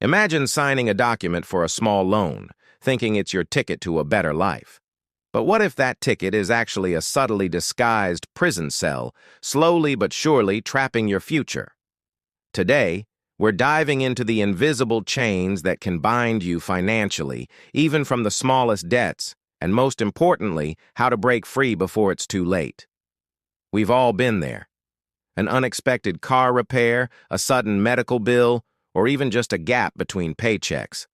Imagine signing a document for a small loan, thinking it's your ticket to a better life. But what if that ticket is actually a subtly disguised prison cell, slowly but surely trapping your future? Today, we're diving into the invisible chains that can bind you financially, even from the smallest debts, and most importantly, how to break free before it's too late. We've all been there. An unexpected car repair, a sudden medical bill, or even just a gap between paychecks.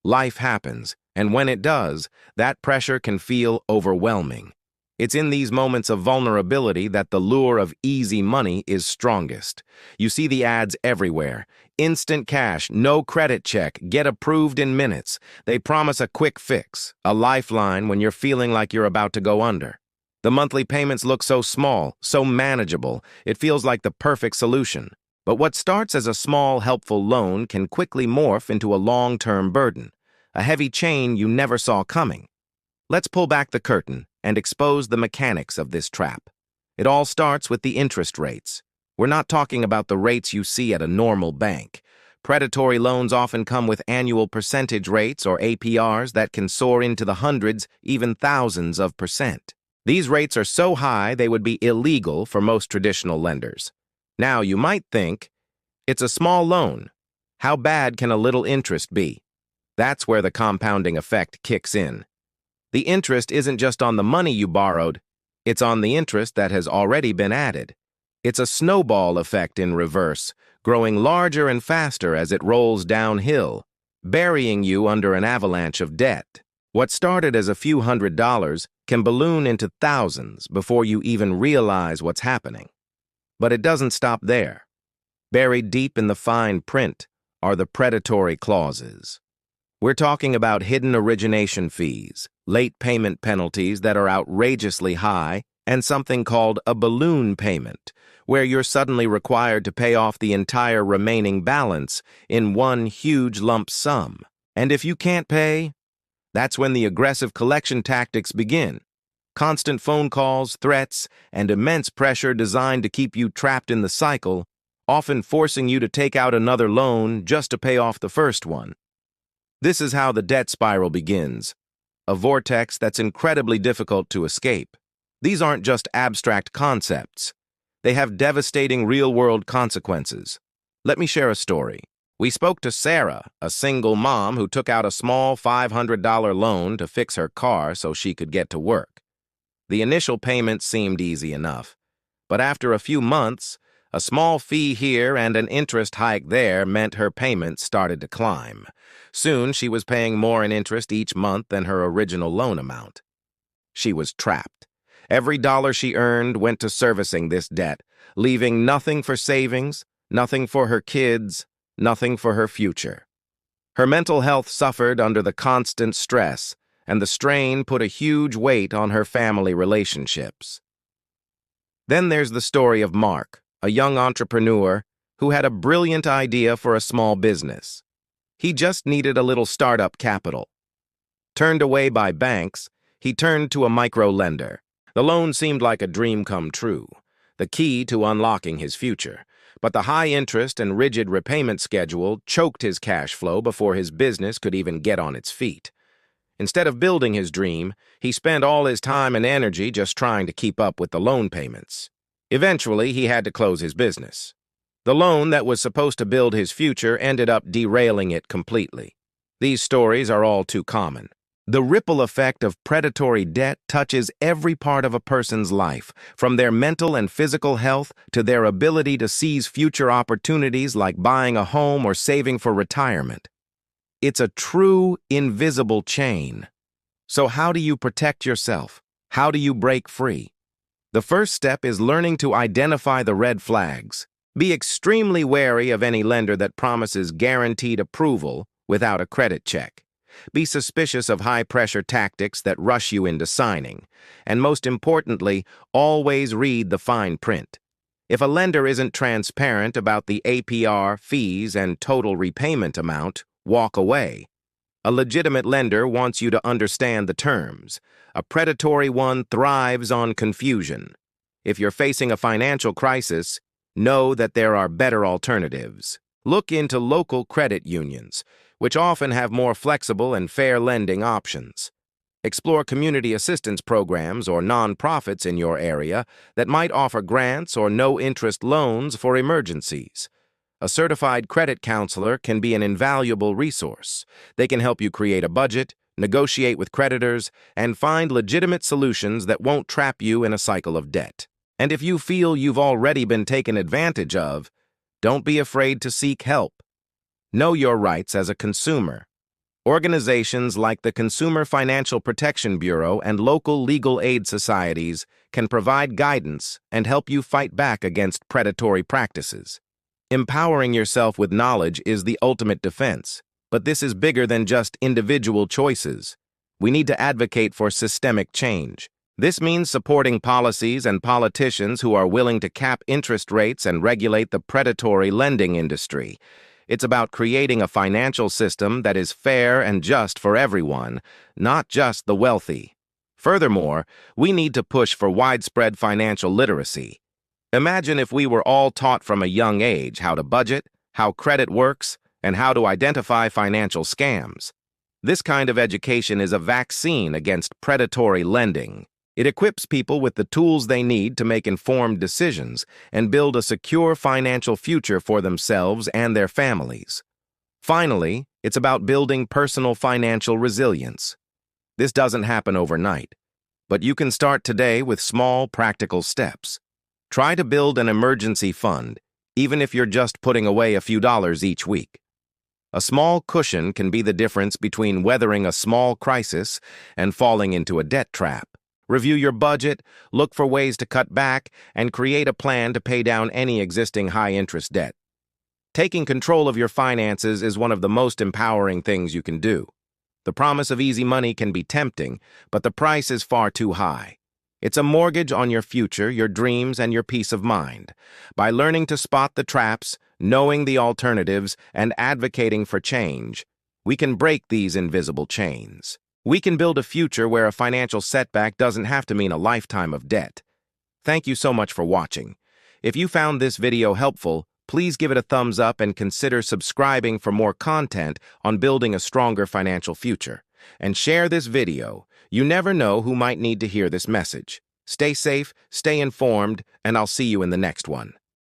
Life happens, and when it does, that pressure can feel overwhelming. It's in these moments of vulnerability that the lure of easy money is strongest. You see the ads everywhere. Instant cash, no credit check, get approved in minutes. They promise a quick fix, a lifeline when you're feeling like you're about to go under. The monthly payments look so small, so manageable, it feels like the perfect solution. But what starts as a small, helpful loan can quickly morph into a long-term burden, a heavy chain you never saw coming. Let's pull back the curtain and expose the mechanics of this trap. It all starts with the interest rates. We're not talking about the rates you see at a normal bank. Predatory loans often come with annual percentage rates, or APRs, that can soar into the hundreds, even thousands of percent. These rates are so high they would be illegal for most traditional lenders. Now, you might think, it's a small loan. How bad can a little interest be? That's where the compounding effect kicks in. The interest isn't just on the money you borrowed, it's on the interest that has already been added. It's a snowball effect in reverse, growing larger and faster as it rolls downhill, burying you under an avalanche of debt. What started as a few $100s can balloon into thousands before you even realize what's happening. But it doesn't stop there. Buried deep in the fine print are the predatory clauses. We're talking about hidden origination fees, late payment penalties that are outrageously high, and something called a balloon payment, where you're suddenly required to pay off the entire remaining balance in one huge lump sum. And if you can't pay, that's when the aggressive collection tactics begin. Constant phone calls, threats, and immense pressure designed to keep you trapped in the cycle, often forcing you to take out another loan just to pay off the first one. This is how the debt spiral begins, a vortex that's incredibly difficult to escape. These aren't just abstract concepts. They have devastating real-world consequences. Let me share a story. We spoke to Sarah, a single mom who took out a small $500 loan to fix her car so she could get to work. The initial payment seemed easy enough, but after a few months, a small fee here and an interest hike there meant her payments started to climb. Soon, she was paying more in interest each month than her original loan amount. She was trapped. Every dollar she earned went to servicing this debt, leaving nothing for savings, nothing for her kids, nothing for her future. Her mental health suffered under the constant stress, and the strain put a huge weight on her family relationships. Then there's the story of Mark, a young entrepreneur who had a brilliant idea for a small business. He just needed a little startup capital. Turned away by banks, he turned to a micro-lender. The loan seemed like a dream come true, the key to unlocking his future. But the high interest and rigid repayment schedule choked his cash flow before his business could even get on its feet. Instead of building his dream, he spent all his time and energy just trying to keep up with the loan payments. Eventually, he had to close his business. The loan that was supposed to build his future ended up derailing it completely. These stories are all too common. The ripple effect of predatory debt touches every part of a person's life, from their mental and physical health to their ability to seize future opportunities like buying a home or saving for retirement. It's a true, invisible chain. So how do you protect yourself? How do you break free? The first step is learning to identify the red flags. Be extremely wary of any lender that promises guaranteed approval without a credit check. Be suspicious of high-pressure tactics that rush you into signing. And most importantly, always read the fine print. If a lender isn't transparent about the APR, fees, and total repayment amount, walk away. A legitimate lender wants you to understand the terms. A predatory one thrives on confusion. If you're facing a financial crisis, know that there are better alternatives. Look into local credit unions, which often have more flexible and fair lending options. Explore community assistance programs or nonprofits in your area that might offer grants or no-interest loans for emergencies. A certified credit counselor can be an invaluable resource. They can help you create a budget, negotiate with creditors, and find legitimate solutions that won't trap you in a cycle of debt. And if you feel you've already been taken advantage of, don't be afraid to seek help. Know your rights as a consumer. Organizations like the Consumer Financial Protection Bureau and local legal aid societies can provide guidance and help you fight back against predatory practices. Empowering yourself with knowledge is the ultimate defense, but this is bigger than just individual choices. We need to advocate for systemic change. This means supporting policies and politicians who are willing to cap interest rates and regulate the predatory lending industry. It's about creating a financial system that is fair and just for everyone, not just the wealthy. Furthermore, we need to push for widespread financial literacy. Imagine if we were all taught from a young age how to budget, how credit works, and how to identify financial scams. This kind of education is a vaccine against predatory lending. It equips people with the tools they need to make informed decisions and build a secure financial future for themselves and their families. Finally, it's about building personal financial resilience. This doesn't happen overnight, but you can start today with small, practical steps. Try to build an emergency fund, even if you're just putting away a few dollars each week. A small cushion can be the difference between weathering a small crisis and falling into a debt trap. Review your budget, look for ways to cut back, and create a plan to pay down any existing high-interest debt. Taking control of your finances is one of the most empowering things you can do. The promise of easy money can be tempting, but the price is far too high. It's a mortgage on your future, your dreams, and your peace of mind. By learning to spot the traps, knowing the alternatives, and advocating for change, we can break these invisible chains. We can build a future where a financial setback doesn't have to mean a lifetime of debt. Thank you so much for watching. If you found this video helpful, please give it a thumbs up and consider subscribing for more content on building a stronger financial future. And share this video. You never know who might need to hear this message. Stay safe, stay informed, and I'll see you in the next one.